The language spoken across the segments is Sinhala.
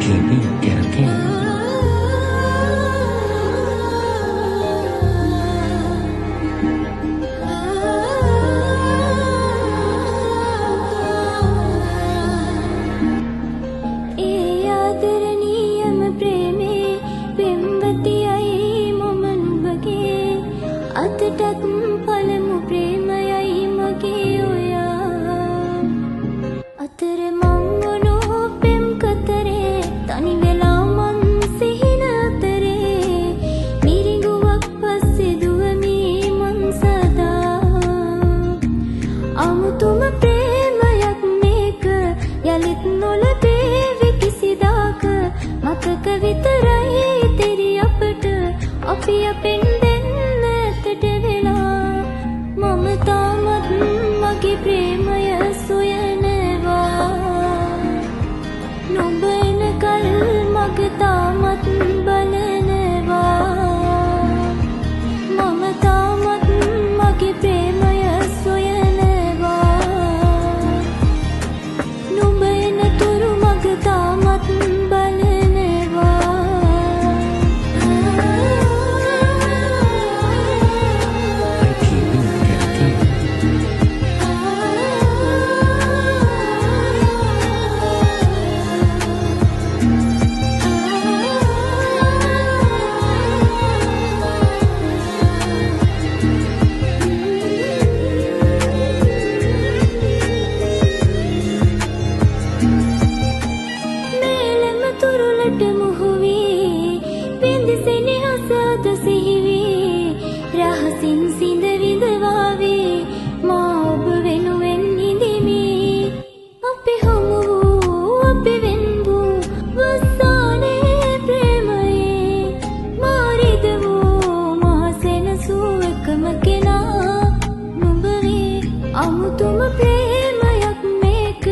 TV Karaoke. අතටත් පළමු ප්‍රේමයයි මගේ ඔයා අතර මං වුණු පෙම් කතරේ තනි වෙලා මං සිහින අතරේ මිරිඟුවක් පස්සේ දුවමි මං සදා අමුතුම ප්‍රේමයක් මේක යලිත් නොලැබේවි කිසිදාක මතක විතරයි ඉතිරි අපට අපි අපෙන් මගේ ප්‍රේමය සොයනවා නොඹ එනකල් මග තාමත් බලනවා මම තාමත් මගේ ප්‍රේමය සොයනවා නොඹ එනතුරු මග තාමත් බලනවා රහසින් සිඳ විඳවාවේ මා ඔබ වෙනුවෙන් හිඳිමි අපි හමු වූ අපි වෙන් වූ වස්සානේ ප්‍රේමයේ මා රිද වූ මා සෙනසූ එකම කෙනා නුඹ වේ අමුතුම ප්‍රේමයක් මේක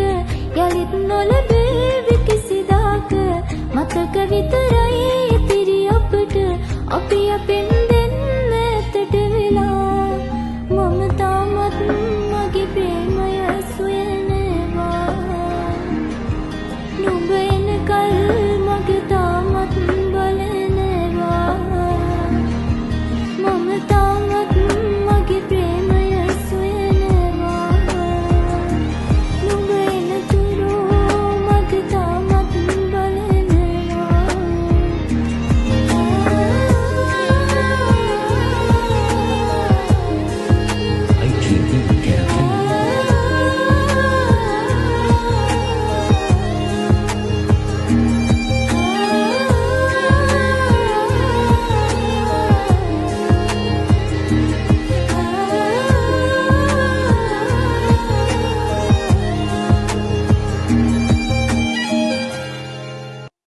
යලිත් නොලැබේවි කිසිදාක මතක විතරයි ඉතිරි අපට අපි අපෙන් දෙන්න ඇතට වෙලා